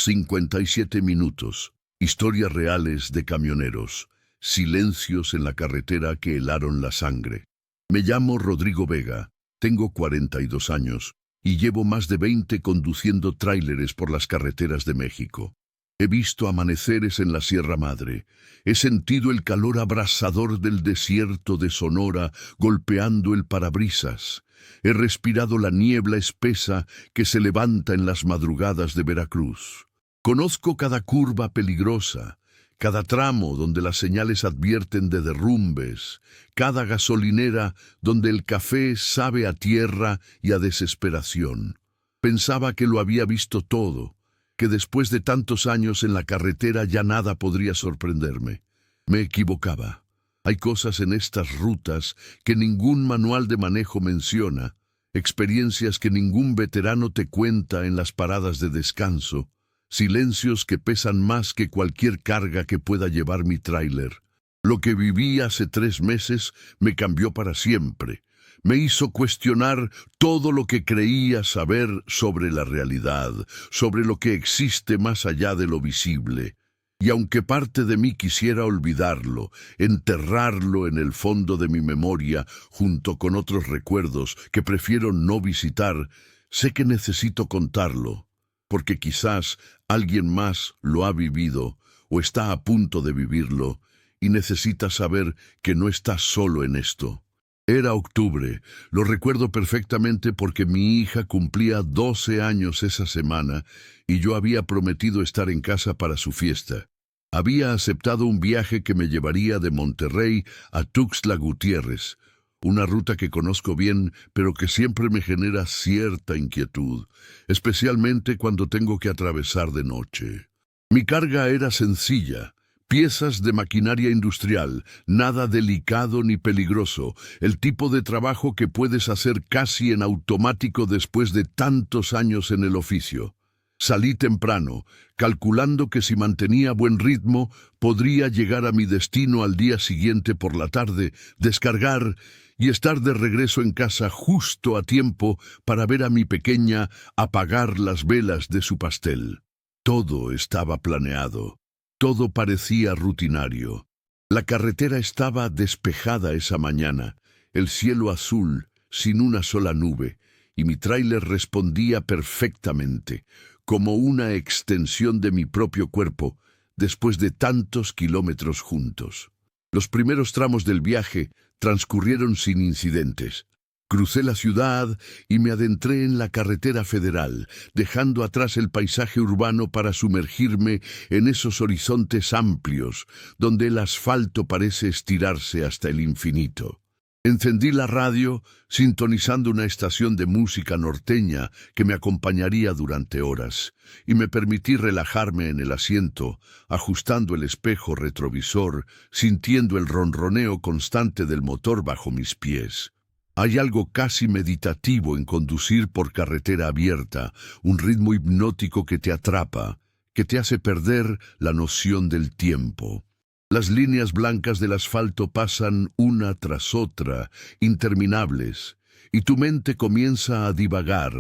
57 minutos. Historias reales de camioneros. Silencios en la carretera que helaron la sangre. Me llamo Rodrigo Vega, tengo 42 años y llevo más de 20 conduciendo tráileres por las carreteras de México. He visto amaneceres en la Sierra Madre, he sentido el calor abrasador del desierto de Sonora golpeando el parabrisas, he respirado la niebla espesa que se levanta en las madrugadas de Veracruz. Conozco cada curva peligrosa, cada tramo donde las señales advierten de derrumbes, cada gasolinera donde el café sabe a tierra y a desesperación. Pensaba que lo había visto todo, que después de tantos años en la carretera ya nada podría sorprenderme. Me equivocaba. Hay cosas en estas rutas que ningún manual de manejo menciona, experiencias que ningún veterano te cuenta en las paradas de descanso, silencios que pesan más que cualquier carga que pueda llevar mi tráiler. Lo que viví hace 3 meses me cambió para siempre. Me hizo cuestionar todo lo que creía saber sobre la realidad, sobre lo que existe más allá de lo visible. Y aunque parte de mí quisiera olvidarlo, enterrarlo en el fondo de mi memoria junto con otros recuerdos que prefiero no visitar, sé que necesito contarlo, porque quizás alguien más lo ha vivido o está a punto de vivirlo y necesita saber que no está solo en esto. Era octubre, lo recuerdo perfectamente porque mi hija cumplía 12 años esa semana y yo había prometido estar en casa para su fiesta. Había aceptado un viaje que me llevaría de Monterrey a Tuxtla Gutiérrez, una ruta que conozco bien, pero que siempre me genera cierta inquietud, especialmente cuando tengo que atravesar de noche. Mi carga era sencilla. Piezas de maquinaria industrial, nada delicado ni peligroso, el tipo de trabajo que puedes hacer casi en automático después de tantos años en el oficio. Salí temprano, calculando que si mantenía buen ritmo, podría llegar a mi destino al día siguiente por la tarde, descargar y estar de regreso en casa justo a tiempo para ver a mi pequeña apagar las velas de su pastel. Todo estaba planeado. Todo parecía rutinario. La carretera estaba despejada esa mañana, el cielo azul, sin una sola nube, y mi tráiler respondía perfectamente, como una extensión de mi propio cuerpo, después de tantos kilómetros juntos. Los primeros tramos del viaje transcurrieron sin incidentes. Crucé la ciudad y me adentré en la carretera federal, dejando atrás el paisaje urbano para sumergirme en esos horizontes amplios, donde el asfalto parece estirarse hasta el infinito. Encendí la radio, sintonizando una estación de música norteña que me acompañaría durante horas, y me permití relajarme en el asiento, ajustando el espejo retrovisor, sintiendo el ronroneo constante del motor bajo mis pies. Hay algo casi meditativo en conducir por carretera abierta, un ritmo hipnótico que te atrapa, que te hace perder la noción del tiempo. Las líneas blancas del asfalto pasan una tras otra, interminables, y tu mente comienza a divagar,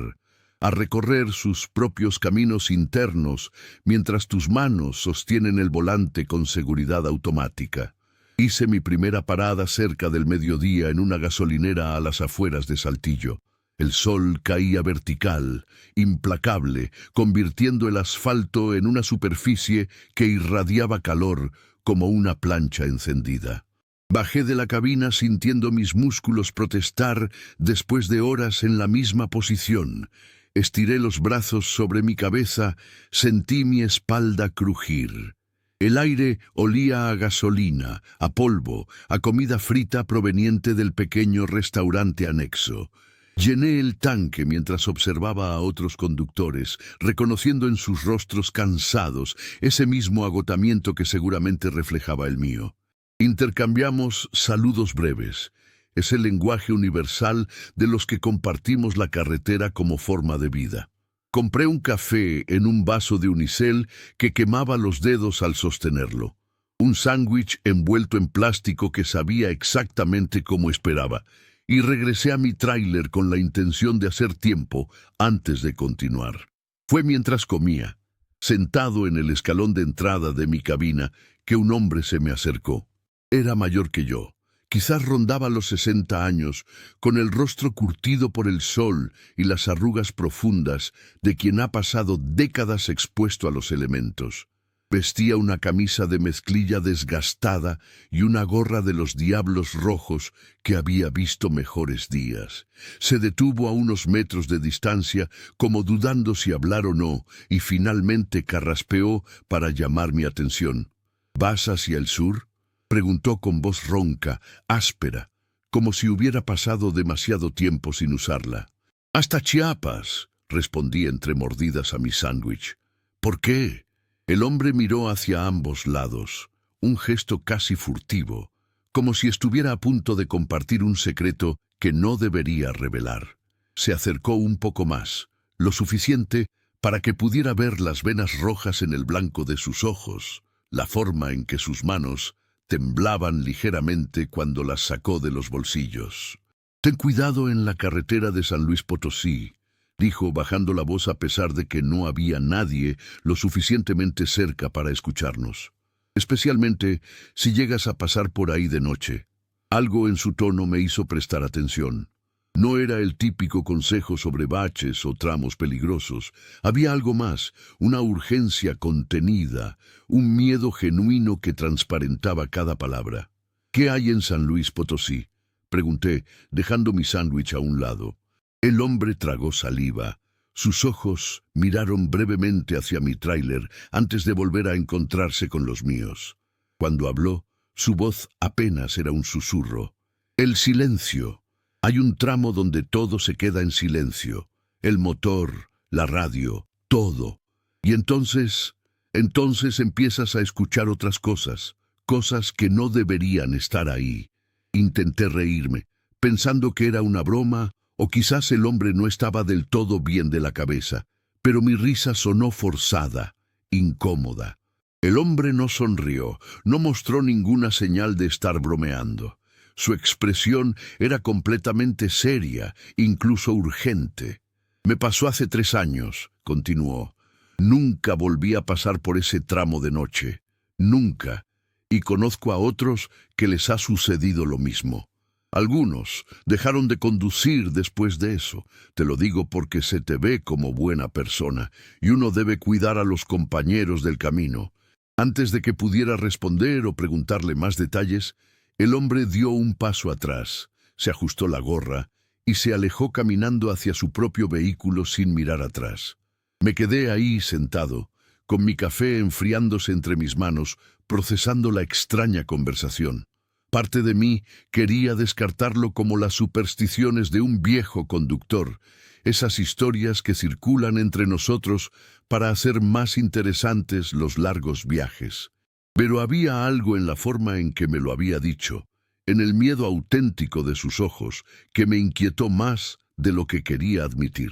a recorrer sus propios caminos internos, mientras tus manos sostienen el volante con seguridad automática. Hice mi primera parada cerca del mediodía en una gasolinera a las afueras de Saltillo. El sol caía vertical, implacable, convirtiendo el asfalto en una superficie que irradiaba calor como una plancha encendida. Bajé de la cabina sintiendo mis músculos protestar después de horas en la misma posición. Estiré los brazos sobre mi cabeza, sentí mi espalda crujir. El aire olía a gasolina, a polvo, a comida frita proveniente del pequeño restaurante anexo. Llené el tanque mientras observaba a otros conductores, reconociendo en sus rostros cansados ese mismo agotamiento que seguramente reflejaba el mío. Intercambiamos saludos breves. Es el lenguaje universal de los que compartimos la carretera como forma de vida. Compré un café en un vaso de unicel que quemaba los dedos al sostenerlo. Un sándwich envuelto en plástico que sabía exactamente como esperaba. Y regresé a mi tráiler con la intención de hacer tiempo antes de continuar. Fue mientras comía. sentado en el escalón de entrada de mi cabina, que un hombre se me acercó. Era mayor que yo. Quizás rondaba los 60 años, con el rostro curtido por el sol y las arrugas profundas de quien ha pasado décadas expuesto a los elementos. Vestía una camisa de mezclilla desgastada y una gorra de los diablos rojos que había visto mejores días. Se detuvo a unos metros de distancia, como dudando si hablar o no, y finalmente carraspeó para llamar mi atención. ¿Vas hacia el sur?, preguntó con voz ronca, áspera, como si hubiera pasado demasiado tiempo sin usarla. «Hasta Chiapas», respondí entre mordidas a mi sándwich. «¿Por qué?». El hombre miró hacia ambos lados, un gesto casi furtivo, como si estuviera a punto de compartir un secreto que no debería revelar. Se acercó un poco más, lo suficiente para que pudiera ver las venas rojas en el blanco de sus ojos, la forma en que sus manos temblaban ligeramente cuando las sacó de los bolsillos. «Ten cuidado en la carretera de San Luis Potosí», dijo bajando la voz a pesar de que no había nadie lo suficientemente cerca para escucharnos. «Especialmente si llegas a pasar por ahí de noche». Algo en su tono me hizo prestar atención. No era el típico consejo sobre baches o tramos peligrosos. Había algo más, una urgencia contenida, un miedo genuino que transparentaba cada palabra. «¿Qué hay en San Luis Potosí?», pregunté, dejando mi sándwich a un lado. El hombre tragó saliva. Sus ojos miraron brevemente hacia mi tráiler antes de volver a encontrarse con los míos. Cuando habló, su voz apenas era un susurro. «El silencio. Hay un tramo donde todo se queda en silencio. El motor, la radio, todo. Y entonces empiezas a escuchar otras cosas, cosas que no deberían estar ahí». Intenté reírme, pensando que era una broma, o quizás el hombre no estaba del todo bien de la cabeza, pero mi risa sonó forzada, incómoda. El hombre no sonrió, no mostró ninguna señal de estar bromeando. Su expresión era completamente seria, incluso urgente. «Me pasó hace 3 años», continuó. «Nunca volví a pasar por ese tramo de noche. Nunca. Y conozco a otros que les ha sucedido lo mismo. Algunos dejaron de conducir después de eso. Te lo digo porque se te ve como buena persona y uno debe cuidar a los compañeros del camino». Antes de que pudiera responder o preguntarle más detalles, el hombre dio un paso atrás, se ajustó la gorra y se alejó caminando hacia su propio vehículo sin mirar atrás. Me quedé ahí sentado, con mi café enfriándose entre mis manos, procesando la extraña conversación. Parte de mí quería descartarlo como las supersticiones de un viejo conductor, esas historias que circulan entre nosotros para hacer más interesantes los largos viajes. Pero había algo en la forma en que me lo había dicho, en el miedo auténtico de sus ojos, que me inquietó más de lo que quería admitir.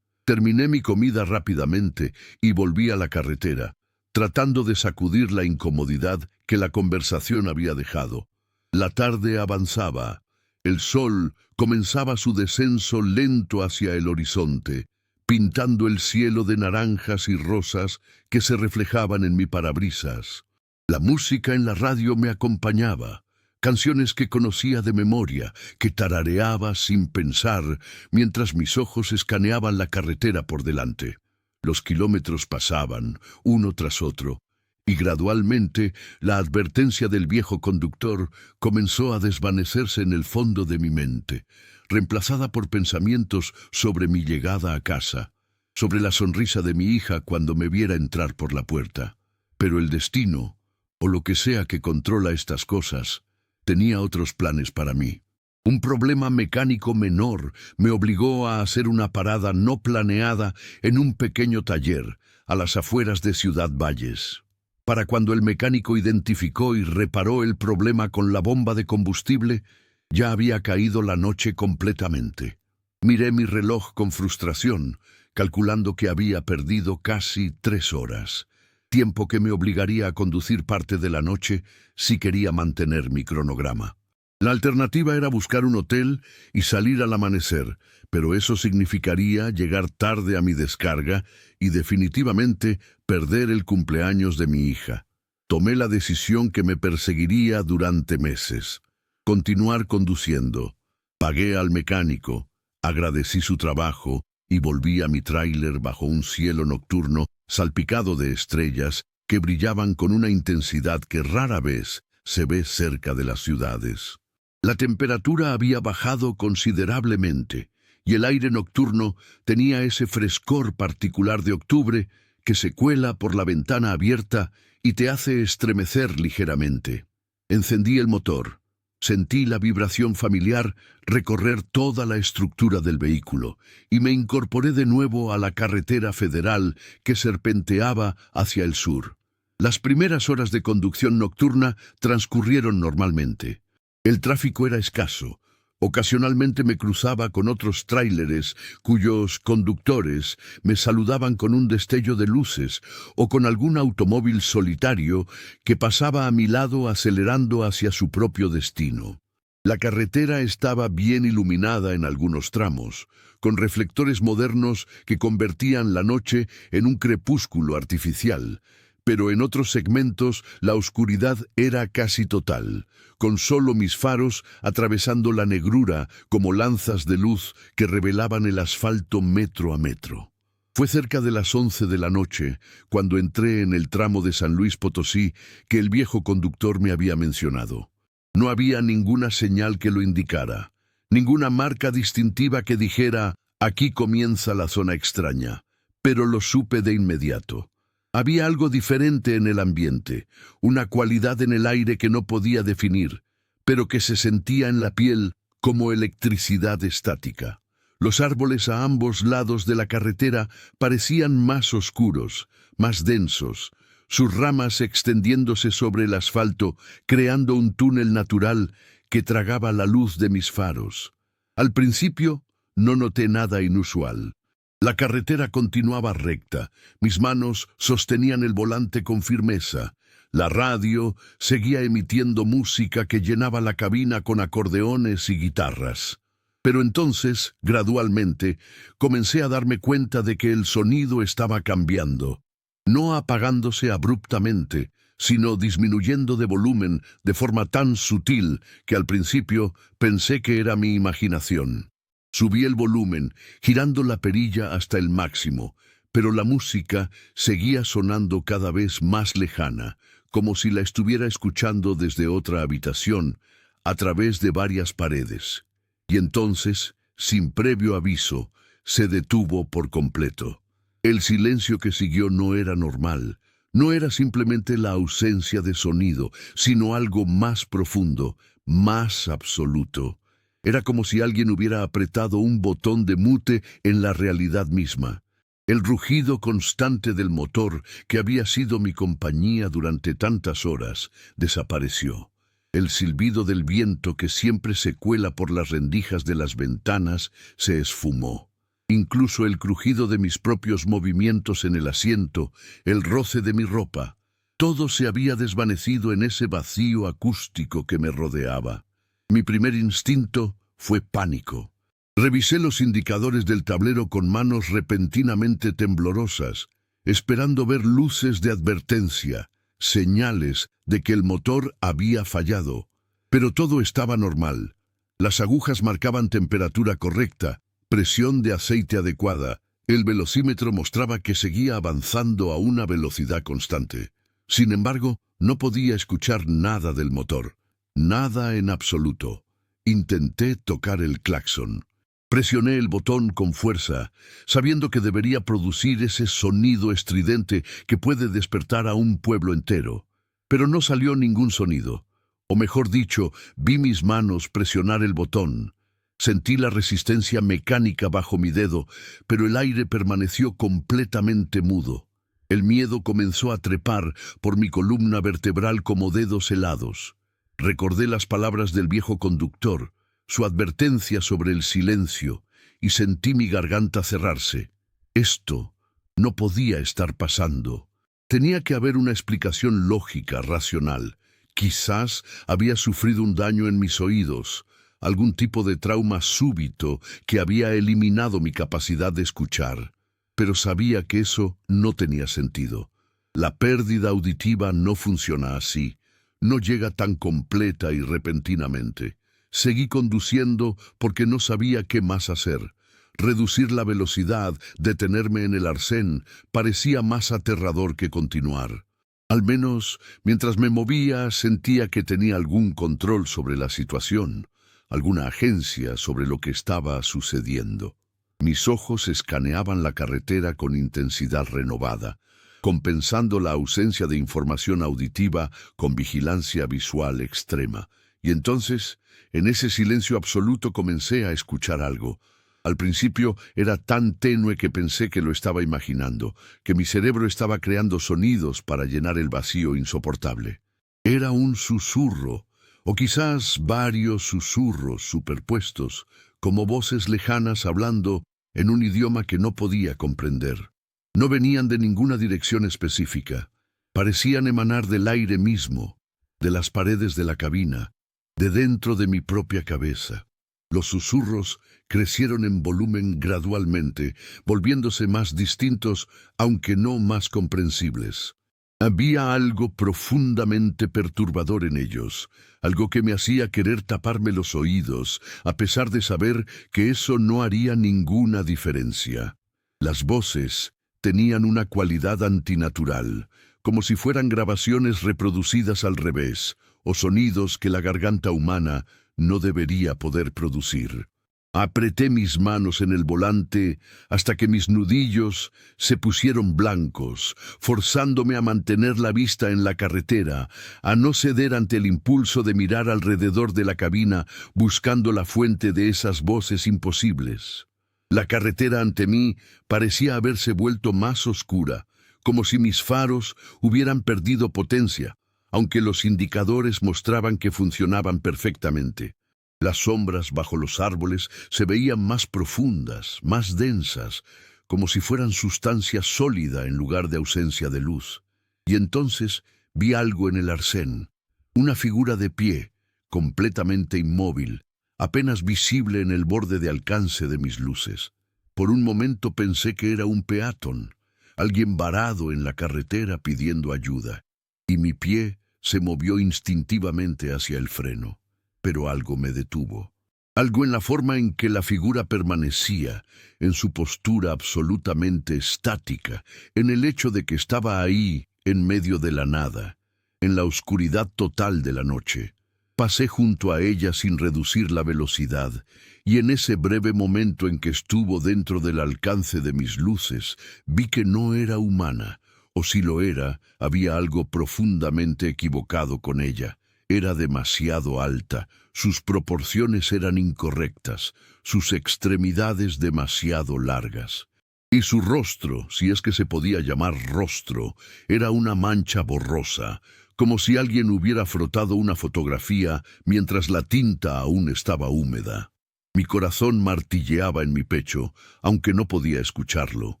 Terminé mi comida rápidamente y volví a la carretera, tratando de sacudir la incomodidad que la conversación había dejado. La tarde avanzaba. El sol comenzaba su descenso lento hacia el horizonte, pintando el cielo de naranjas y rosas que se reflejaban en mi parabrisas. La música en la radio me acompañaba, canciones que conocía de memoria, que tarareaba sin pensar mientras mis ojos escaneaban la carretera por delante. Los kilómetros pasaban, uno tras otro, y gradualmente la advertencia del viejo conductor comenzó a desvanecerse en el fondo de mi mente, reemplazada por pensamientos sobre mi llegada a casa, sobre la sonrisa de mi hija cuando me viera entrar por la puerta. Pero el destino, o lo que sea que controla estas cosas, tenía otros planes para mí. Un problema mecánico menor me obligó a hacer una parada no planeada en un pequeño taller a las afueras de Ciudad Valles. Para cuando el mecánico identificó y reparó el problema con la bomba de combustible, ya había caído la noche completamente. Miré mi reloj con frustración, calculando que había perdido casi 3 horas, tiempo que me obligaría a conducir parte de la noche si quería mantener mi cronograma. La alternativa era buscar un hotel y salir al amanecer, pero eso significaría llegar tarde a mi descarga y definitivamente perder el cumpleaños de mi hija. Tomé la decisión que me perseguiría durante meses. Continuar conduciendo. Pagué al mecánico, agradecí su trabajo y volví a mi tráiler bajo un cielo nocturno salpicado de estrellas que brillaban con una intensidad que rara vez se ve cerca de las ciudades. La temperatura había bajado considerablemente y el aire nocturno tenía ese frescor particular de octubre que se cuela por la ventana abierta y te hace estremecer ligeramente. Encendí el motor. Sentí la vibración familiar recorrer toda la estructura del vehículo y me incorporé de nuevo a la carretera federal que serpenteaba hacia el sur. Las primeras horas de conducción nocturna transcurrieron normalmente. El tráfico era escaso. Ocasionalmente me cruzaba con otros tráileres cuyos conductores me saludaban con un destello de luces o con algún automóvil solitario que pasaba a mi lado acelerando hacia su propio destino. La carretera estaba bien iluminada en algunos tramos, con reflectores modernos que convertían la noche en un crepúsculo artificial, pero en otros segmentos la oscuridad era casi total, con solo mis faros atravesando la negrura como lanzas de luz que revelaban el asfalto metro a metro. Fue cerca de las 11 de la noche, cuando entré en el tramo de San Luis Potosí que el viejo conductor me había mencionado. No había ninguna señal que lo indicara, ninguna marca distintiva que dijera, aquí comienza la zona extraña, pero lo supe de inmediato. Había algo diferente en el ambiente, una cualidad en el aire que no podía definir, pero que se sentía en la piel como electricidad estática. Los árboles a ambos lados de la carretera parecían más oscuros, más densos, sus ramas extendiéndose sobre el asfalto, creando un túnel natural que tragaba la luz de mis faros. Al principio no noté nada inusual. La carretera continuaba recta, mis manos sostenían el volante con firmeza. La radio seguía emitiendo música que llenaba la cabina con acordeones y guitarras. Pero entonces, gradualmente, comencé a darme cuenta de que el sonido estaba cambiando, no apagándose abruptamente, sino disminuyendo de volumen de forma tan sutil que al principio pensé que era mi imaginación. Subí el volumen, girando la perilla hasta el máximo, pero la música seguía sonando cada vez más lejana, como si la estuviera escuchando desde otra habitación, a través de varias paredes. Y entonces, sin previo aviso, se detuvo por completo. El silencio que siguió no era normal, no era simplemente la ausencia de sonido, sino algo más profundo, más absoluto. Era como si alguien hubiera apretado un botón de mute en la realidad misma. El rugido constante del motor, que había sido mi compañía durante tantas horas, desapareció. El silbido del viento que siempre se cuela por las rendijas de las ventanas se esfumó. Incluso el crujido de mis propios movimientos en el asiento, el roce de mi ropa, todo se había desvanecido en ese vacío acústico que me rodeaba. Mi primer instinto fue pánico. Revisé los indicadores del tablero con manos repentinamente temblorosas, esperando ver luces de advertencia, señales de que el motor había fallado. Pero todo estaba normal. Las agujas marcaban temperatura correcta, presión de aceite adecuada. El velocímetro mostraba que seguía avanzando a una velocidad constante. Sin embargo, no podía escuchar nada del motor. Nada en absoluto. Intenté tocar el claxon. Presioné el botón con fuerza, sabiendo que debería producir ese sonido estridente que puede despertar a un pueblo entero. Pero no salió ningún sonido. O mejor dicho, vi mis manos presionar el botón. Sentí la resistencia mecánica bajo mi dedo, pero el aire permaneció completamente mudo. El miedo comenzó a trepar por mi columna vertebral como dedos helados. Recordé las palabras del viejo conductor, su advertencia sobre el silencio, y sentí mi garganta cerrarse. Esto no podía estar pasando. Tenía que haber una explicación lógica, racional. Quizás había sufrido un daño en mis oídos, algún tipo de trauma súbito que había eliminado mi capacidad de escuchar. Pero sabía que eso no tenía sentido. La pérdida auditiva no funciona así, no llega tan completa y repentinamente. Seguí conduciendo porque no sabía qué más hacer. Reducir la velocidad, detenerme en el arcén, parecía más aterrador que continuar. Al menos, mientras me movía, sentía que tenía algún control sobre la situación, alguna agencia sobre lo que estaba sucediendo. Mis ojos escaneaban la carretera con intensidad renovada, compensando la ausencia de información auditiva con vigilancia visual extrema. Y entonces, en ese silencio absoluto comencé a escuchar algo. Al principio era tan tenue que pensé que lo estaba imaginando, que mi cerebro estaba creando sonidos para llenar el vacío insoportable. Era un susurro, o quizás varios susurros superpuestos, como voces lejanas hablando en un idioma que no podía comprender. No venían de ninguna dirección específica. Parecían emanar del aire mismo, de las paredes de la cabina, de dentro de mi propia cabeza. Los susurros crecieron en volumen gradualmente, volviéndose más distintos, aunque no más comprensibles. Había algo profundamente perturbador en ellos, algo que me hacía querer taparme los oídos, a pesar de saber que eso no haría ninguna diferencia. Las voces tenían una cualidad antinatural, como si fueran grabaciones reproducidas al revés, o sonidos que la garganta humana no debería poder producir. Apreté mis manos en el volante hasta que mis nudillos se pusieron blancos, forzándome a mantener la vista en la carretera, a no ceder ante el impulso de mirar alrededor de la cabina buscando la fuente de esas voces imposibles. La carretera ante mí parecía haberse vuelto más oscura, como si mis faros hubieran perdido potencia, aunque los indicadores mostraban que funcionaban perfectamente. Las sombras bajo los árboles se veían más profundas, más densas, como si fueran sustancia sólida en lugar de ausencia de luz. Y entonces vi algo en el arcén, una figura de pie, completamente inmóvil, apenas visible en el borde de alcance de mis luces. Por un momento pensé que era un peatón, alguien varado en la carretera pidiendo ayuda, y mi pie se movió instintivamente hacia el freno. Pero algo me detuvo. Algo en la forma en que la figura permanecía, en su postura absolutamente estática, en el hecho de que estaba ahí, en medio de la nada, en la oscuridad total de la noche. Pasé junto a ella sin reducir la velocidad, y en ese breve momento en que estuvo dentro del alcance de mis luces, vi que no era humana, o si lo era, había algo profundamente equivocado con ella. Era demasiado alta, sus proporciones eran incorrectas, sus extremidades demasiado largas. Y su rostro, si es que se podía llamar rostro, era una mancha borrosa, como si alguien hubiera frotado una fotografía mientras la tinta aún estaba húmeda. Mi corazón martilleaba en mi pecho, aunque no podía escucharlo.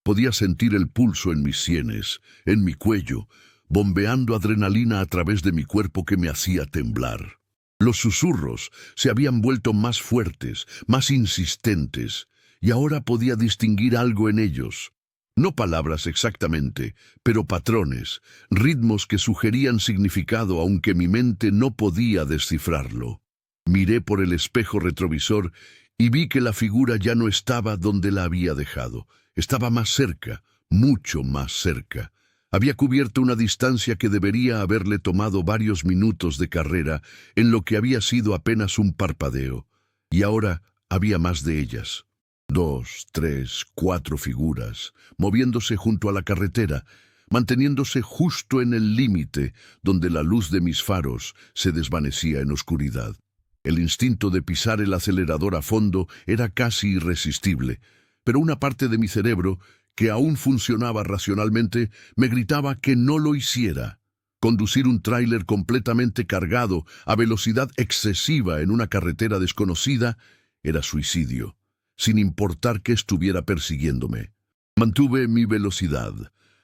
Podía sentir el pulso en mis sienes, en mi cuello, bombeando adrenalina a través de mi cuerpo que me hacía temblar. Los susurros se habían vuelto más fuertes, más insistentes, y ahora podía distinguir algo en ellos. No palabras exactamente, pero patrones, ritmos que sugerían significado aunque mi mente no podía descifrarlo. Miré por el espejo retrovisor y vi que la figura ya no estaba donde la había dejado. Estaba más cerca, mucho más cerca. Había cubierto una distancia que debería haberle tomado varios minutos de carrera en lo que había sido apenas un parpadeo. Y ahora había más de ellas. 2, 3, 4 figuras, moviéndose junto a la carretera, manteniéndose justo en el límite donde la luz de mis faros se desvanecía en oscuridad. El instinto de pisar el acelerador a fondo era casi irresistible, pero una parte de mi cerebro, que aún funcionaba racionalmente, me gritaba que no lo hiciera. Conducir un tráiler completamente cargado a velocidad excesiva en una carretera desconocida era suicidio, sin importar que estuviera persiguiéndome. Mantuve mi velocidad,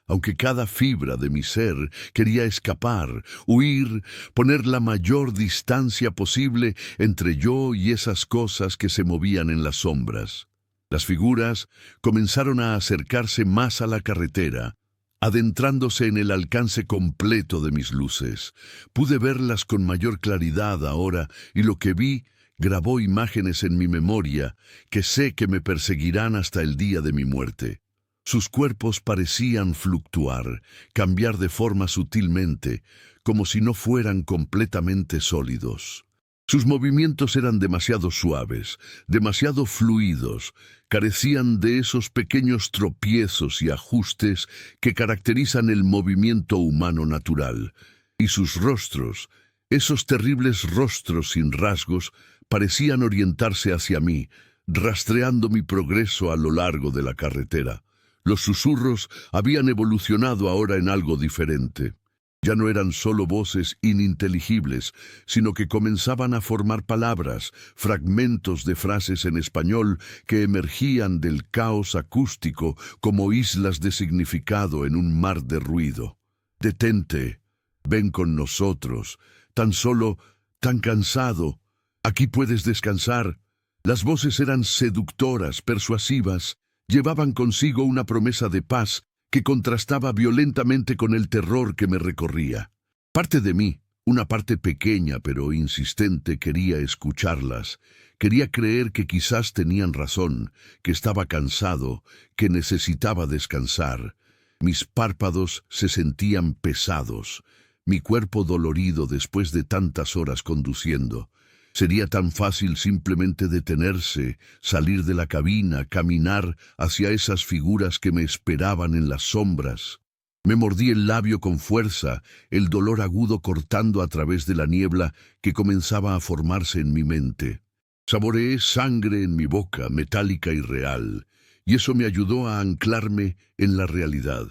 aunque cada fibra de mi ser quería escapar, huir, poner la mayor distancia posible entre yo y esas cosas que se movían en las sombras. Las figuras comenzaron a acercarse más a la carretera, adentrándose en el alcance completo de mis luces. Pude verlas con mayor claridad ahora, y lo que vi grabó imágenes en mi memoria que sé que me perseguirán hasta el día de mi muerte. Sus cuerpos parecían fluctuar, cambiar de forma sutilmente, como si no fueran completamente sólidos. Sus movimientos eran demasiado suaves, demasiado fluidos, carecían de esos pequeños tropiezos y ajustes que caracterizan el movimiento humano natural. Y sus rostros, esos terribles rostros sin rasgos, parecían orientarse hacia mí, rastreando mi progreso a lo largo de la carretera. Los susurros habían evolucionado ahora en algo diferente. Ya no eran solo voces ininteligibles, sino que comenzaban a formar palabras, fragmentos de frases en español que emergían del caos acústico como islas de significado en un mar de ruido. Detente, ven con nosotros, tan solo, tan cansado, aquí puedes descansar. Las voces eran seductoras, persuasivas, llevaban consigo una promesa de paz que contrastaba violentamente con el terror que me recorría. Parte de mí, una parte pequeña pero insistente, quería escucharlas. Quería creer que quizás tenían razón, que estaba cansado, que necesitaba descansar. Mis párpados se sentían pesados, mi cuerpo dolorido después de tantas horas conduciendo. Sería tan fácil simplemente detenerse, salir de la cabina, caminar hacia esas figuras que me esperaban en las sombras. Me mordí el labio con fuerza, el dolor agudo cortando a través de la niebla que comenzaba a formarse en mi mente. Saboreé sangre en mi boca, metálica y real, y eso me ayudó a anclarme en la realidad.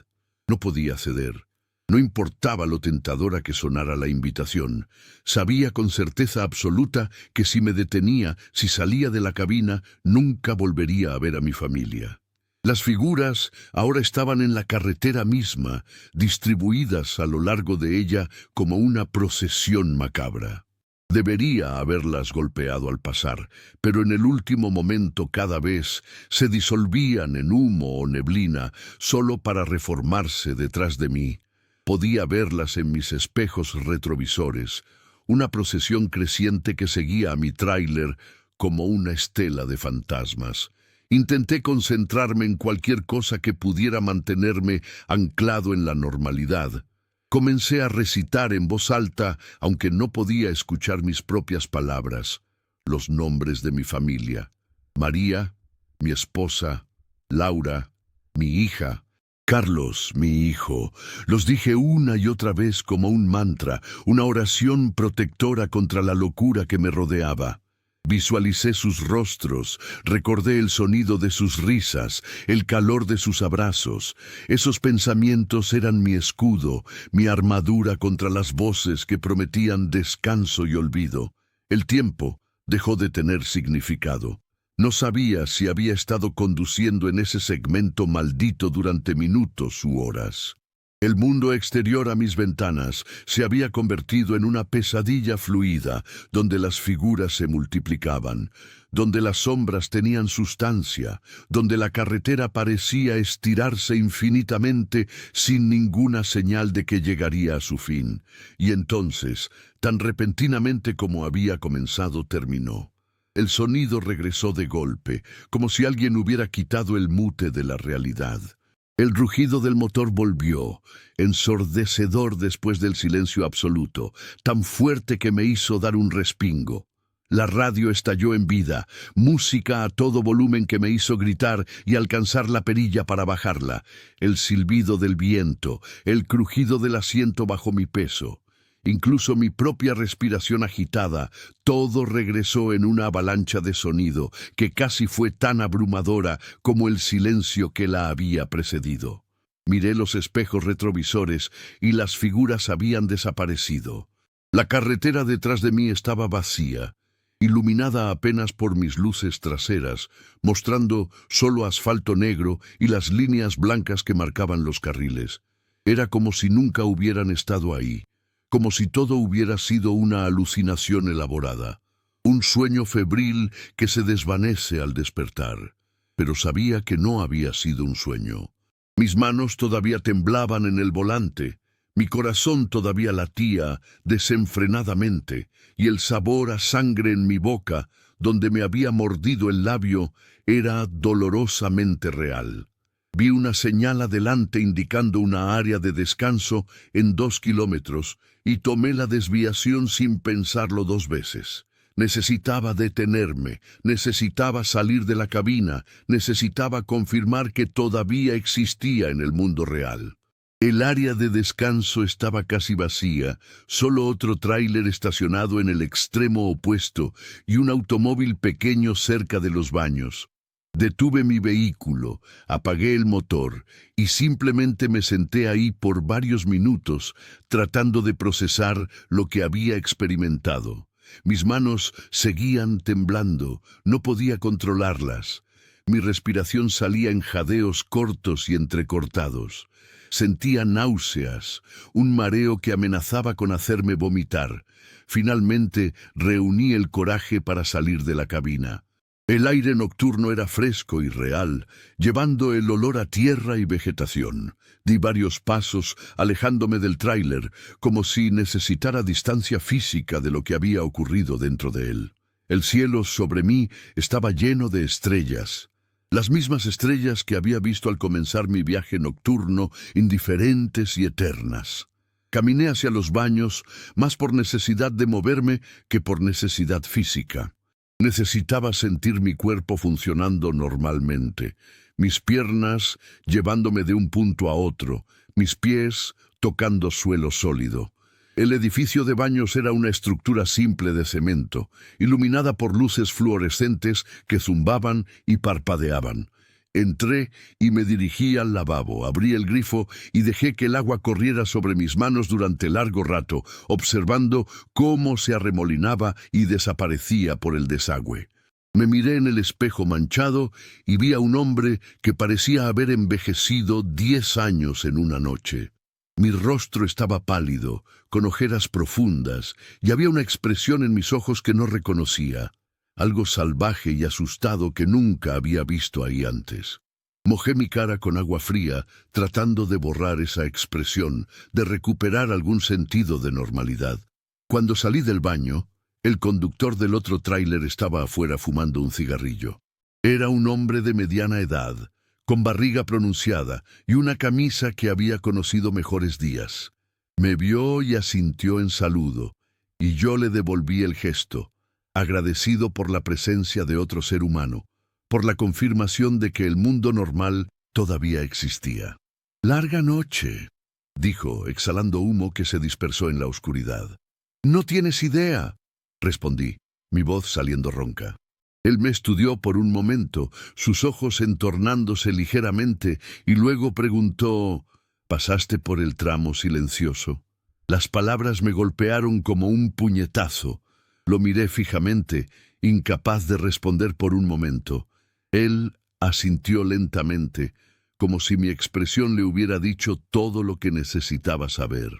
No podía ceder. No importaba lo tentadora que sonara la invitación. Sabía con certeza absoluta que si me detenía, si salía de la cabina, nunca volvería a ver a mi familia. Las figuras ahora estaban en la carretera misma, distribuidas a lo largo de ella como una procesión macabra. Debería haberlas golpeado al pasar, pero en el último momento cada vez se disolvían en humo o neblina, solo para reformarse detrás de mí. Podía verlas en mis espejos retrovisores, una procesión creciente que seguía a mi tráiler como una estela de fantasmas. Intenté concentrarme en cualquier cosa que pudiera mantenerme anclado en la normalidad. Comencé a recitar en voz alta, aunque no podía escuchar mis propias palabras, los nombres de mi familia. María, mi esposa, Laura, mi hija, Carlos, mi hijo. Los dije una y otra vez como un mantra, una oración protectora contra la locura que me rodeaba. Visualicé sus rostros, recordé el sonido de sus risas, el calor de sus abrazos. Esos pensamientos eran mi escudo, mi armadura contra las voces que prometían descanso y olvido. El tiempo dejó de tener significado. No sabía si había estado conduciendo en ese segmento maldito durante minutos u horas. El mundo exterior a mis ventanas se había convertido en una pesadilla fluida, donde las figuras se multiplicaban, donde las sombras tenían sustancia, donde la carretera parecía estirarse infinitamente sin ninguna señal de que llegaría a su fin. Y entonces, tan repentinamente como había comenzado, terminó. El sonido regresó de golpe, como si alguien hubiera quitado el mute de la realidad. El rugido del motor volvió, ensordecedor después del silencio absoluto, tan fuerte que me hizo dar un respingo. La radio estalló en vida, música a todo volumen que me hizo gritar y alcanzar la perilla para bajarla, el silbido del viento, el crujido del asiento bajo mi peso. Incluso mi propia respiración agitada, todo regresó en una avalancha de sonido que casi fue tan abrumadora como el silencio que la había precedido. Miré los espejos retrovisores y las figuras habían desaparecido. La carretera detrás de mí estaba vacía. iluminada apenas por mis luces traseras, mostrando solo asfalto negro y las líneas blancas que marcaban los carriles. Era como si nunca hubieran estado ahí, como si todo hubiera sido una alucinación elaborada, un sueño febril que se desvanece al despertar. Pero sabía que no había sido un sueño. Mis manos todavía temblaban en el volante, mi corazón todavía latía desenfrenadamente, y el sabor a sangre en mi boca, donde me había mordido el labio, era dolorosamente real. Vi una señal adelante indicando una área de descanso en 2 kilómetros y tomé la desviación sin pensarlo 2 veces. Necesitaba detenerme, necesitaba salir de la cabina, necesitaba confirmar que todavía existía en el mundo real. El área de descanso estaba casi vacía, solo otro tráiler estacionado en el extremo opuesto y un automóvil pequeño cerca de los baños. Detuve mi vehículo, apagué el motor y simplemente me senté ahí por varios minutos, tratando de procesar lo que había experimentado. Mis manos seguían temblando, no podía controlarlas. Mi respiración salía en jadeos cortos y entrecortados. Sentía náuseas, un mareo que amenazaba con hacerme vomitar. Finalmente reuní el coraje para salir de la cabina. El aire nocturno era fresco y real, llevando el olor a tierra y vegetación. Di varios pasos, alejándome del tráiler, como si necesitara distancia física de lo que había ocurrido dentro de él. El cielo sobre mí estaba lleno de estrellas. Las mismas estrellas que había visto al comenzar mi viaje nocturno, indiferentes y eternas. Caminé hacia los baños, más por necesidad de moverme que por necesidad física. Necesitaba sentir mi cuerpo funcionando normalmente, mis piernas llevándome de un punto a otro, mis pies tocando suelo sólido. El edificio de baños era una estructura simple de cemento, iluminada por luces fluorescentes que zumbaban y parpadeaban. Entré y me dirigí al lavabo, abrí el grifo y dejé que el agua corriera sobre mis manos durante largo rato, observando cómo se arremolinaba y desaparecía por el desagüe. Me miré en el espejo manchado y vi a un hombre que parecía haber envejecido 10 años en una noche. Mi rostro estaba pálido, con ojeras profundas, y había una expresión en mis ojos que no reconocía. Algo salvaje y asustado que nunca había visto ahí antes. Mojé mi cara con agua fría, tratando de borrar esa expresión, de recuperar algún sentido de normalidad. Cuando salí del baño, el conductor del otro tráiler estaba afuera fumando un cigarrillo. Era un hombre de mediana edad, con barriga pronunciada y una camisa que había conocido mejores días. Me vio y asintió en saludo, y yo le devolví el gesto, agradecido por la presencia de otro ser humano, por la confirmación de que el mundo normal todavía existía. «Larga noche», dijo, exhalando humo que se dispersó en la oscuridad. «No tienes idea», respondí, mi voz saliendo ronca. Él me estudió por un momento, sus ojos entornándose ligeramente, y luego preguntó: «¿Pasaste por el tramo silencioso?» Las palabras me golpearon como un puñetazo. Lo miré fijamente, incapaz de responder por un momento. Él asintió lentamente, como si mi expresión le hubiera dicho todo lo que necesitaba saber.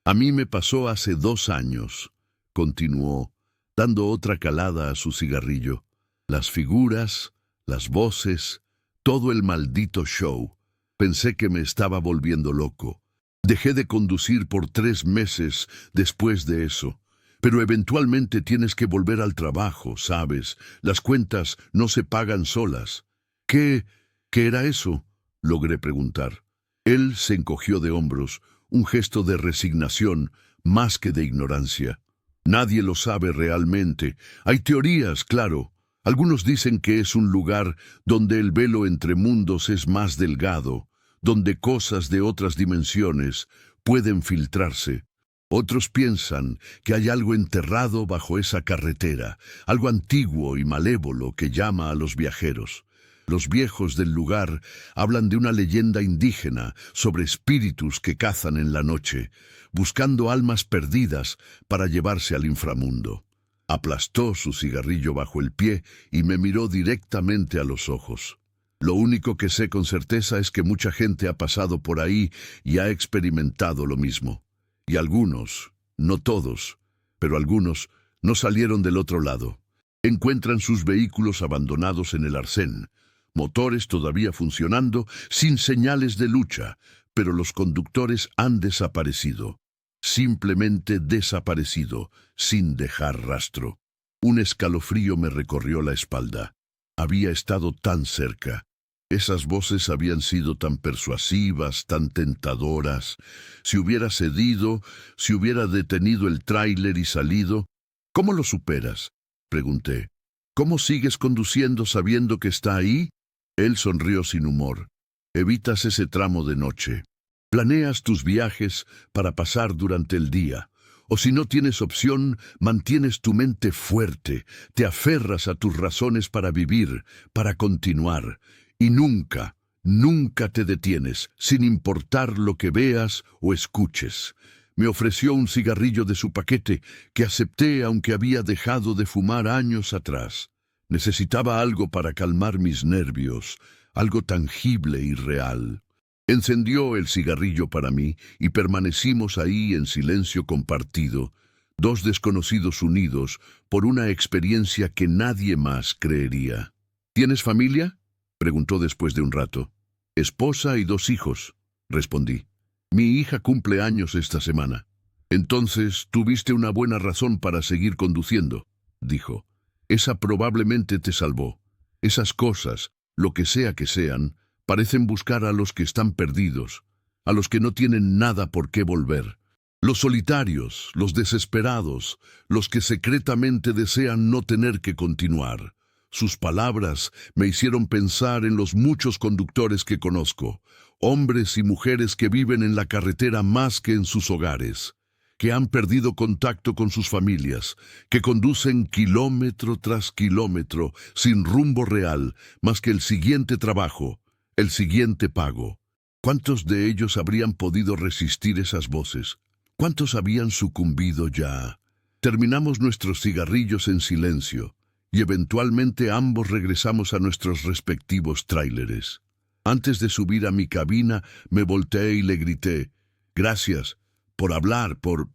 «A mí me pasó hace 2 años», continuó, dando otra calada a su cigarrillo. «Las figuras, las voces, todo el maldito show. Pensé que me estaba volviendo loco. Dejé de conducir por 3 meses después de eso. Pero eventualmente tienes que volver al trabajo, ¿sabes? Las cuentas no se pagan solas». ¿Qué era eso?», logré preguntar. Él se encogió de hombros, un gesto de resignación más que de ignorancia. «Nadie lo sabe realmente. Hay teorías, claro. Algunos dicen que es un lugar donde el velo entre mundos es más delgado, donde cosas de otras dimensiones pueden filtrarse. Otros piensan que hay algo enterrado bajo esa carretera, algo antiguo y malévolo que llama a los viajeros. Los viejos del lugar hablan de una leyenda indígena sobre espíritus que cazan en la noche, buscando almas perdidas para llevarse al inframundo. Aplastó su cigarrillo bajo el pie y me miró directamente a los ojos. Lo único que sé con certeza es que mucha gente ha pasado por ahí y ha experimentado lo mismo. Y algunos, no todos, pero algunos, no salieron del otro lado. Encuentran sus vehículos abandonados en el arcén, motores todavía funcionando, sin señales de lucha, pero los conductores han desaparecido. Simplemente desaparecido, sin dejar rastro. Un escalofrío me recorrió la espalda. Había estado tan cerca. Esas voces habían sido tan persuasivas, tan tentadoras. Si hubiera cedido, si hubiera detenido el tráiler y salido. ¿Cómo lo superas?, pregunté. ¿Cómo sigues conduciendo sabiendo que está ahí? Él sonrió sin humor. Evitas ese tramo de noche. Planeas tus viajes para pasar durante el día. O si no tienes opción, mantienes tu mente fuerte, te aferras a tus razones para vivir, para continuar. Y nunca, nunca te detienes, sin importar lo que veas o escuches. Me ofreció un cigarrillo de su paquete, que acepté aunque había dejado de fumar años atrás. Necesitaba algo para calmar mis nervios, algo tangible y real. Encendió el cigarrillo para mí y permanecimos ahí en silencio compartido, dos desconocidos unidos por una experiencia que nadie más creería. ¿Tienes familia?, preguntó después de un rato. Esposa y 2 hijos, respondí. Mi hija cumple años esta semana. Entonces, tuviste una buena razón para seguir conduciendo, dijo. Esa probablemente te salvó. Esas cosas, lo que sea que sean, parecen buscar a los que están perdidos, a los que no tienen nada por qué volver. Los solitarios, los desesperados, los que secretamente desean no tener que continuar. Sus palabras me hicieron pensar en los muchos conductores que conozco, hombres y mujeres que viven en la carretera más que en sus hogares, que han perdido contacto con sus familias, que conducen kilómetro tras kilómetro sin rumbo real más que el siguiente trabajo, el siguiente pago. ¿Cuántos de ellos habrían podido resistir esas voces? ¿Cuántos habían sucumbido ya? Terminamos nuestros cigarrillos en silencio y eventualmente ambos regresamos a nuestros respectivos tráileres. Antes de subir a mi cabina me volteé y le grité: «Gracias por hablar, por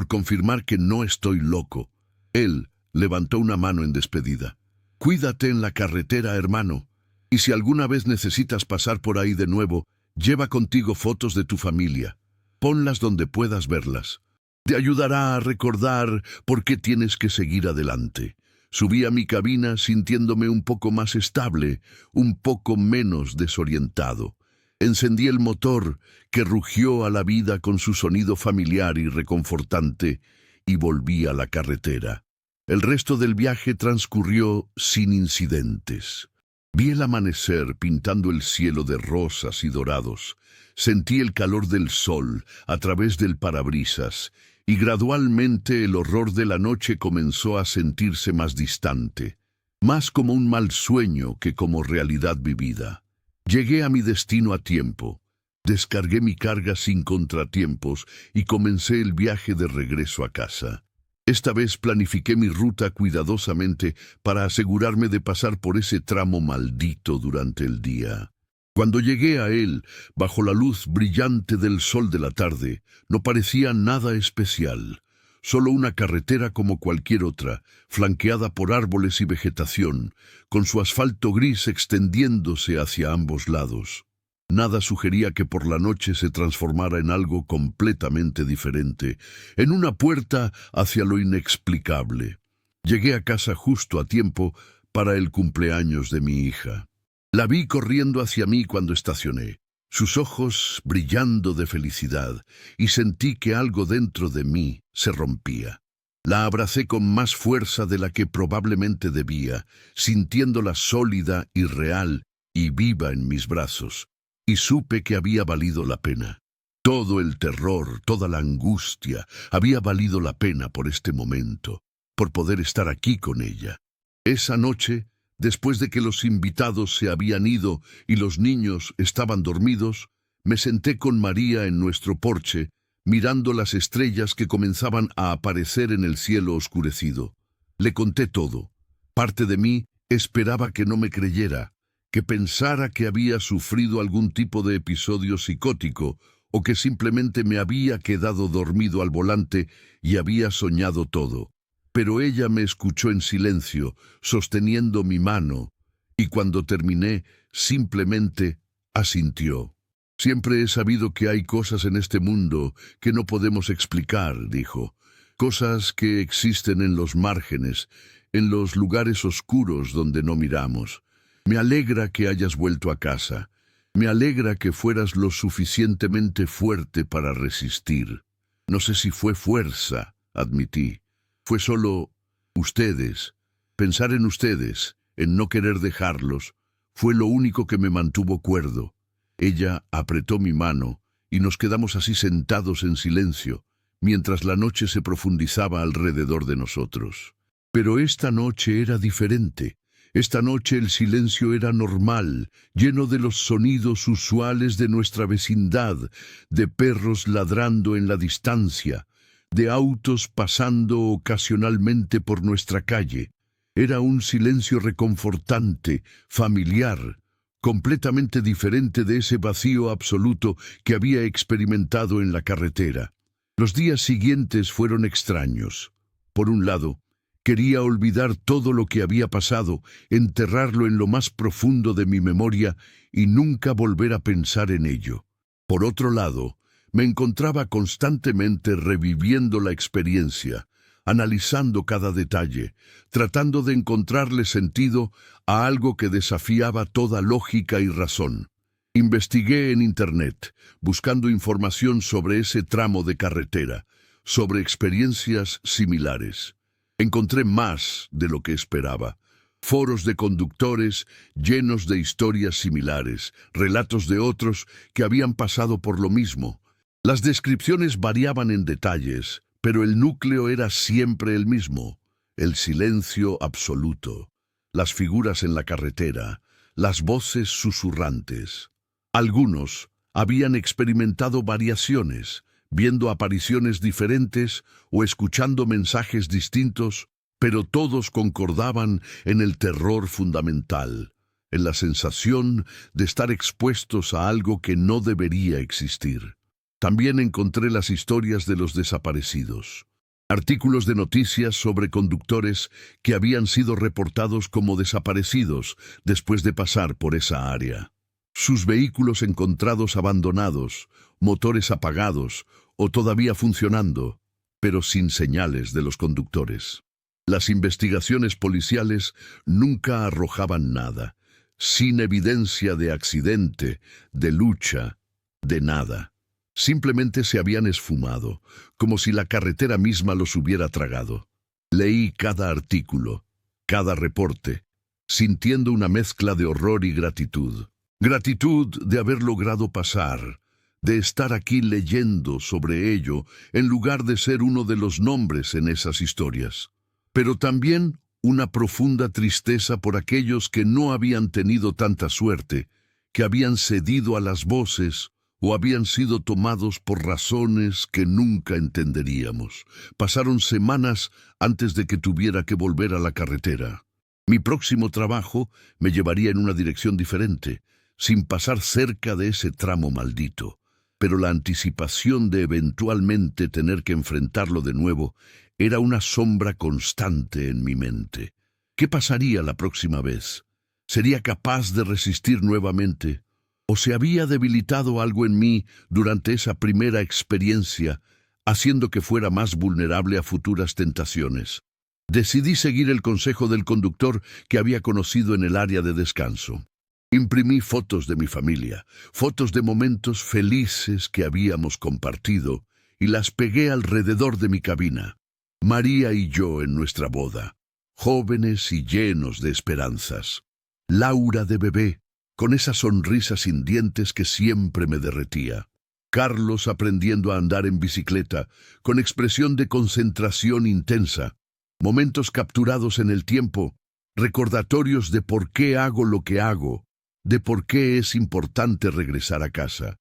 confirmar que no estoy loco». Él levantó una mano en despedida. «Cuídate en la carretera, hermano. Y si alguna vez necesitas pasar por ahí de nuevo, lleva contigo fotos de tu familia. Ponlas donde puedas verlas. Te ayudará a recordar por qué tienes que seguir adelante». Subí a mi cabina sintiéndome un poco más estable, un poco menos desorientado. Encendí el motor, que rugió a la vida con su sonido familiar y reconfortante, y volví a la carretera. El resto del viaje transcurrió sin incidentes. Vi el amanecer pintando el cielo de rosas y dorados. Sentí el calor del sol a través del parabrisas y gradualmente el horror de la noche comenzó a sentirse más distante, más como un mal sueño que como realidad vivida. Llegué a mi destino a tiempo, descargué mi carga sin contratiempos y comencé el viaje de regreso a casa. Esta vez planifiqué mi ruta cuidadosamente para asegurarme de pasar por ese tramo maldito durante el día. Cuando llegué a él, bajo la luz brillante del sol de la tarde, no parecía nada especial, solo una carretera como cualquier otra, flanqueada por árboles y vegetación, con su asfalto gris extendiéndose hacia ambos lados. Nada sugería que por la noche se transformara en algo completamente diferente, en una puerta hacia lo inexplicable. Llegué a casa justo a tiempo para el cumpleaños de mi hija. La vi corriendo hacia mí cuando estacioné, sus ojos brillando de felicidad, y sentí que algo dentro de mí se rompía. La abracé con más fuerza de la que probablemente debía, sintiéndola sólida y real y viva en mis brazos. Y supe que había valido la pena. Todo el terror, toda la angustia, había valido la pena por este momento, por poder estar aquí con ella. Esa noche, después de que los invitados se habían ido y los niños estaban dormidos, me senté con María en nuestro porche, mirando las estrellas que comenzaban a aparecer en el cielo oscurecido. Le conté todo. Parte de mí esperaba que no me creyera, que pensara que había sufrido algún tipo de episodio psicótico o que simplemente me había quedado dormido al volante y había soñado todo. Pero ella me escuchó en silencio, sosteniendo mi mano, y cuando terminé, simplemente asintió. Siempre he sabido que hay cosas en este mundo que no podemos explicar, dijo. Cosas que existen en los márgenes, en los lugares oscuros donde no miramos. Me alegra que hayas vuelto a casa. Me alegra que fueras lo suficientemente fuerte para resistir. No sé si fue fuerza, admití. Fue solo ustedes. Pensar en ustedes, en no querer dejarlos, fue lo único que me mantuvo cuerdo. Ella apretó mi mano y nos quedamos así sentados en silencio, mientras la noche se profundizaba alrededor de nosotros. Pero esta noche era diferente. Esta noche el silencio era normal, lleno de los sonidos usuales de nuestra vecindad, de perros ladrando en la distancia, de autos pasando ocasionalmente por nuestra calle. Era un silencio reconfortante, familiar, completamente diferente de ese vacío absoluto que había experimentado en la carretera. Los días siguientes fueron extraños. Por un lado, quería olvidar todo lo que había pasado, enterrarlo en lo más profundo de mi memoria y nunca volver a pensar en ello. Por otro lado, me encontraba constantemente reviviendo la experiencia, analizando cada detalle, tratando de encontrarle sentido a algo que desafiaba toda lógica y razón. Investigué en Internet, buscando información sobre ese tramo de carretera, sobre experiencias similares. Encontré más de lo que esperaba. Foros de conductores llenos de historias similares, relatos de otros que habían pasado por lo mismo. Las descripciones variaban en detalles, pero el núcleo era siempre el mismo: el silencio absoluto, las figuras en la carretera, las voces susurrantes. Algunos habían experimentado variaciones, viendo apariciones diferentes o escuchando mensajes distintos, pero todos concordaban en el terror fundamental, en la sensación de estar expuestos a algo que no debería existir. También encontré las historias de los desaparecidos. Artículos de noticias sobre conductores que habían sido reportados como desaparecidos después de pasar por esa área. Sus vehículos encontrados abandonados, motores apagados o todavía funcionando, pero sin señales de los conductores. Las investigaciones policiales nunca arrojaban nada, sin evidencia de accidente, de lucha, de nada. Simplemente se habían esfumado, como si la carretera misma los hubiera tragado. Leí cada artículo, cada reporte, sintiendo una mezcla de horror y gratitud. Gratitud de haber logrado pasar, de estar aquí leyendo sobre ello en lugar de ser uno de los nombres en esas historias. Pero también una profunda tristeza por aquellos que no habían tenido tanta suerte, que habían cedido a las voces o habían sido tomados por razones que nunca entenderíamos. Pasaron semanas antes de que tuviera que volver a la carretera. Mi próximo trabajo me llevaría en una dirección diferente, sin pasar cerca de ese tramo maldito. Pero la anticipación de eventualmente tener que enfrentarlo de nuevo era una sombra constante en mi mente. ¿Qué pasaría la próxima vez? ¿Sería capaz de resistir nuevamente? ¿O se había debilitado algo en mí durante esa primera experiencia, haciendo que fuera más vulnerable a futuras tentaciones? Decidí seguir el consejo del conductor que había conocido en el área de descanso. Imprimí fotos de mi familia, fotos de momentos felices que habíamos compartido, y las pegué alrededor de mi cabina. María y yo en nuestra boda, jóvenes y llenos de esperanzas. Laura de bebé, con esa sonrisa sin dientes que siempre me derretía. Carlos aprendiendo a andar en bicicleta, con expresión de concentración intensa. Momentos capturados en el tiempo, recordatorios de por qué hago lo que hago, de por qué es importante regresar a casa.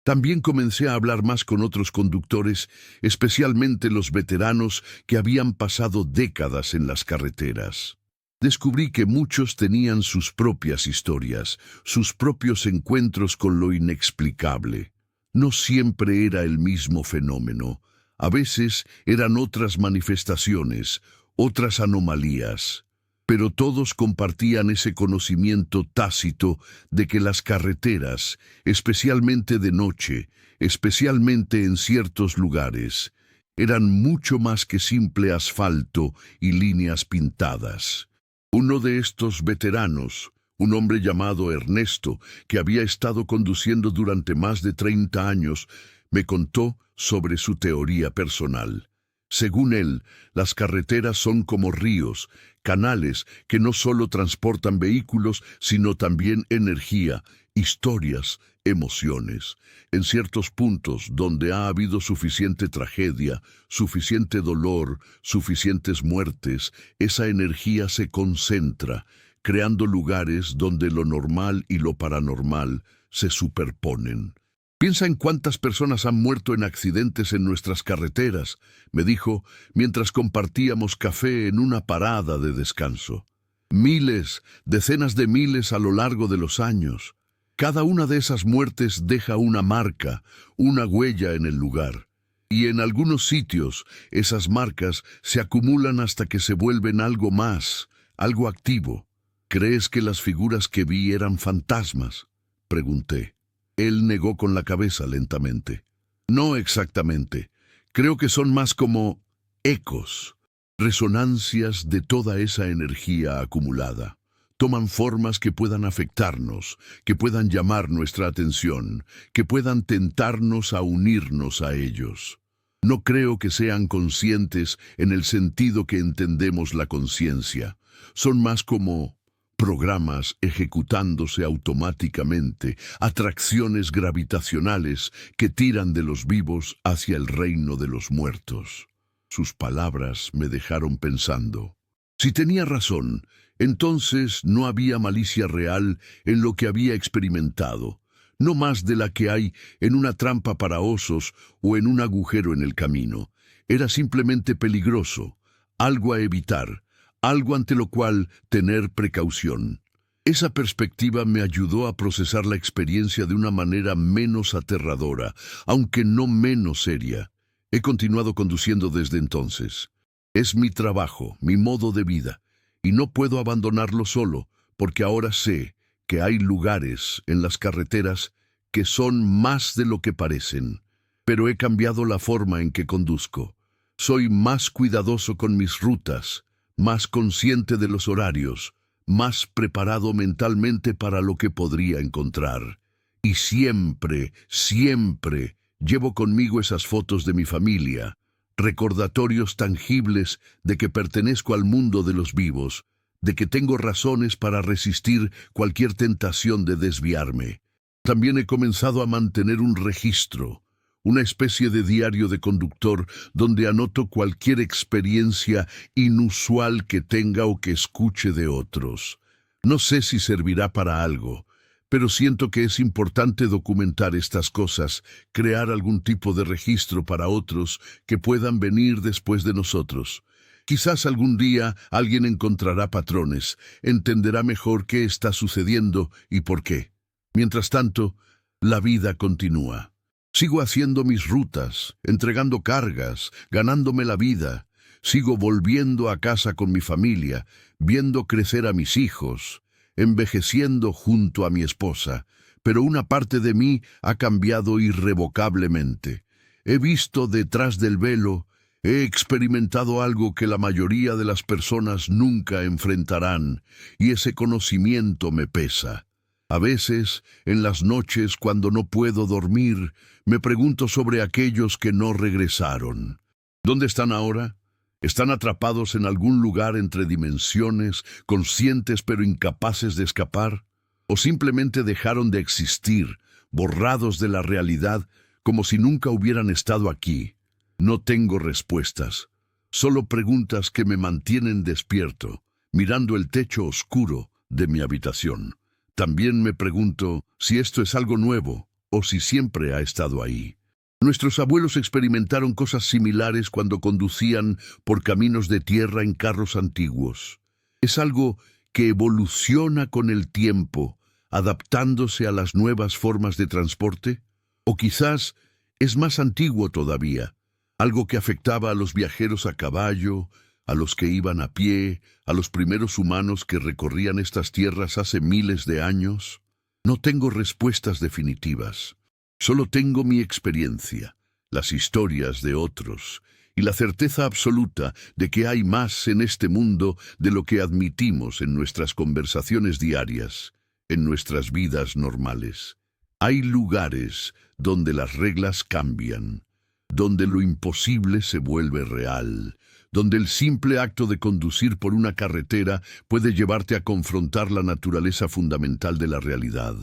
También comencé a hablar más con otros conductores, especialmente los veteranos que habían pasado décadas en las carreteras. Descubrí que muchos tenían sus propias historias, sus propios encuentros con lo inexplicable. No siempre era el mismo fenómeno. A veces eran otras manifestaciones, otras anomalías. Pero todos compartían ese conocimiento tácito de que las carreteras, especialmente de noche, especialmente en ciertos lugares, eran mucho más que simple asfalto y líneas pintadas. Uno de estos veteranos, un hombre llamado Ernesto, que había estado conduciendo durante más de 30 años, me contó sobre su teoría personal. Según él, las carreteras son como ríos, canales que no solo transportan vehículos, sino también energía, historias, emociones. En ciertos puntos donde ha habido suficiente tragedia, suficiente dolor, suficientes muertes, esa energía se concentra, creando lugares donde lo normal y lo paranormal se superponen. Piensa en cuántas personas han muerto en accidentes en nuestras carreteras, me dijo mientras compartíamos café en una parada de descanso. Miles, decenas de miles a lo largo de los años. Cada una de esas muertes deja una marca, una huella en el lugar. Y en algunos sitios, esas marcas se acumulan hasta que se vuelven algo más, algo activo. ¿Crees que las figuras que vi eran fantasmas?, pregunté. Él negó con la cabeza lentamente. No exactamente. Creo que son más como ecos, resonancias de toda esa energía acumulada. Toman formas que puedan afectarnos, que puedan llamar nuestra atención, que puedan tentarnos a unirnos a ellos. No creo que sean conscientes en el sentido que entendemos la conciencia. Son más como programas ejecutándose automáticamente, atracciones gravitacionales que tiran de los vivos hacia el reino de los muertos. Sus palabras me dejaron pensando. Si tenía razón, entonces no había malicia real en lo que había experimentado, no más de la que hay en una trampa para osos o en un agujero en el camino. Era simplemente peligroso, algo a evitar, algo ante lo cual tener precaución. Esa perspectiva me ayudó a procesar la experiencia de una manera menos aterradora, aunque no menos seria. He continuado conduciendo desde entonces. Es mi trabajo, mi modo de vida, y no puedo abandonarlo solo, porque ahora sé que hay lugares en las carreteras que son más de lo que parecen. Pero he cambiado la forma en que conduzco. Soy más cuidadoso con mis rutas, más consciente de los horarios, más preparado mentalmente para lo que podría encontrar. Y siempre, siempre llevo conmigo esas fotos de mi familia, recordatorios tangibles de que pertenezco al mundo de los vivos, de que tengo razones para resistir cualquier tentación de desviarme. También he comenzado a mantener un registro, una especie de diario de conductor donde anoto cualquier experiencia inusual que tenga o que escuche de otros. No sé si servirá para algo, pero siento que es importante documentar estas cosas, crear algún tipo de registro para otros que puedan venir después de nosotros. Quizás algún día alguien encontrará patrones, entenderá mejor qué está sucediendo y por qué. Mientras tanto, la vida continúa. Sigo haciendo mis rutas, entregando cargas, ganándome la vida. Sigo volviendo a casa con mi familia, viendo crecer a mis hijos, envejeciendo junto a mi esposa. Pero una parte de mí ha cambiado irrevocablemente. He visto detrás del velo, he experimentado algo que la mayoría de las personas nunca enfrentarán, y ese conocimiento me pesa. A veces, en las noches cuando no puedo dormir, me pregunto sobre aquellos que no regresaron. ¿Dónde están ahora? ¿Están atrapados en algún lugar entre dimensiones, conscientes pero incapaces de escapar? ¿O simplemente dejaron de existir, borrados de la realidad, como si nunca hubieran estado aquí? No tengo respuestas, solo preguntas que me mantienen despierto, mirando el techo oscuro de mi habitación. También me pregunto si esto es algo nuevo o si siempre ha estado ahí. Nuestros abuelos experimentaron cosas similares cuando conducían por caminos de tierra en carros antiguos. Es algo que evoluciona con el tiempo, adaptándose a las nuevas formas de transporte. O quizás es más antiguo todavía, algo que afectaba a los viajeros a caballo, a los que iban a pie, a los primeros humanos que recorrían estas tierras hace miles de años. No tengo respuestas definitivas. Solo tengo mi experiencia, las historias de otros y la certeza absoluta de que hay más en este mundo de lo que admitimos en nuestras conversaciones diarias, en nuestras vidas normales. Hay lugares donde las reglas cambian, donde lo imposible se vuelve real, donde el simple acto de conducir por una carretera puede llevarte a confrontar la naturaleza fundamental de la realidad.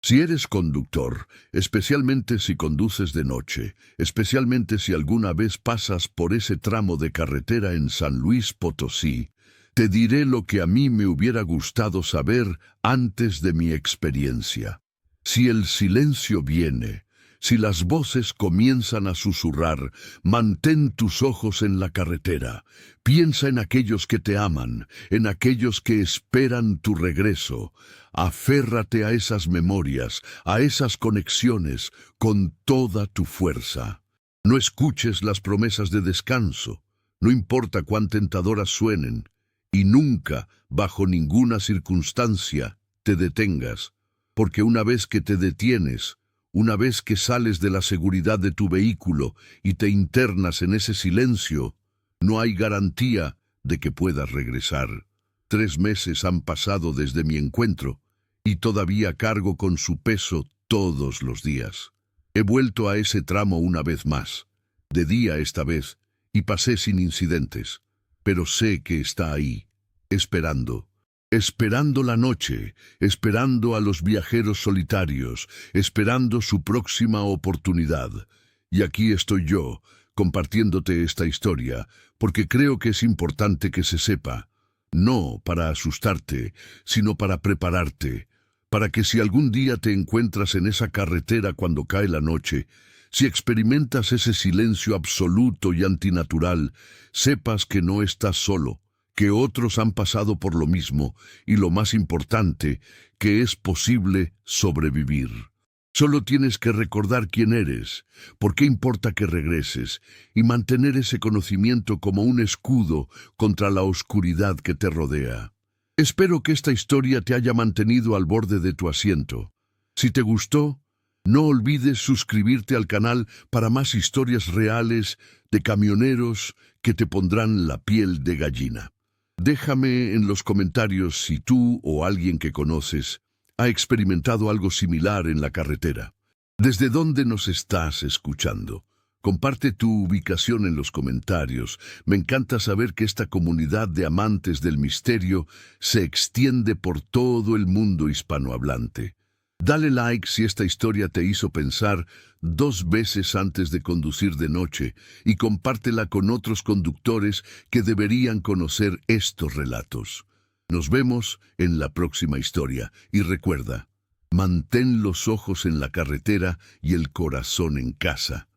Si eres conductor, especialmente si conduces de noche, especialmente si alguna vez pasas por ese tramo de carretera en San Luis Potosí, te diré lo que a mí me hubiera gustado saber antes de mi experiencia. Si el silencio viene, si las voces comienzan a susurrar, mantén tus ojos en la carretera. Piensa en aquellos que te aman, en aquellos que esperan tu regreso. Aférrate a esas memorias, a esas conexiones, con toda tu fuerza. No escuches las promesas de descanso, no importa cuán tentadoras suenen, y nunca, bajo ninguna circunstancia, te detengas, porque una vez que te detienes, una vez que sales de la seguridad de tu vehículo y te internas en ese silencio, no hay garantía de que puedas regresar. 3 meses han pasado desde mi encuentro y todavía cargo con su peso todos los días. He vuelto a ese tramo una vez más, de día esta vez, y pasé sin incidentes, pero sé que está ahí, esperando la noche, esperando a los viajeros solitarios, esperando su próxima oportunidad. Y aquí estoy yo, compartiéndote esta historia, porque creo que es importante que se sepa, no para asustarte, sino para prepararte, para que si algún día te encuentras en esa carretera cuando cae la noche, si experimentas ese silencio absoluto y antinatural, sepas que no estás solo, que otros han pasado por lo mismo, y lo más importante, que es posible sobrevivir. Solo tienes que recordar quién eres, por qué importa que regreses, y mantener ese conocimiento como un escudo contra la oscuridad que te rodea. Espero que esta historia te haya mantenido al borde de tu asiento. Si te gustó, no olvides suscribirte al canal para más historias reales de camioneros que te pondrán la piel de gallina. Déjame en los comentarios si tú o alguien que conoces ha experimentado algo similar en la carretera. ¿Desde dónde nos estás escuchando? Comparte tu ubicación en los comentarios. Me encanta saber que esta comunidad de amantes del misterio se extiende por todo el mundo hispanohablante. Dale like si esta historia te hizo pensar 2 veces antes de conducir de noche y compártela con otros conductores que deberían conocer estos relatos. Nos vemos en la próxima historia y recuerda, mantén los ojos en la carretera y el corazón en casa.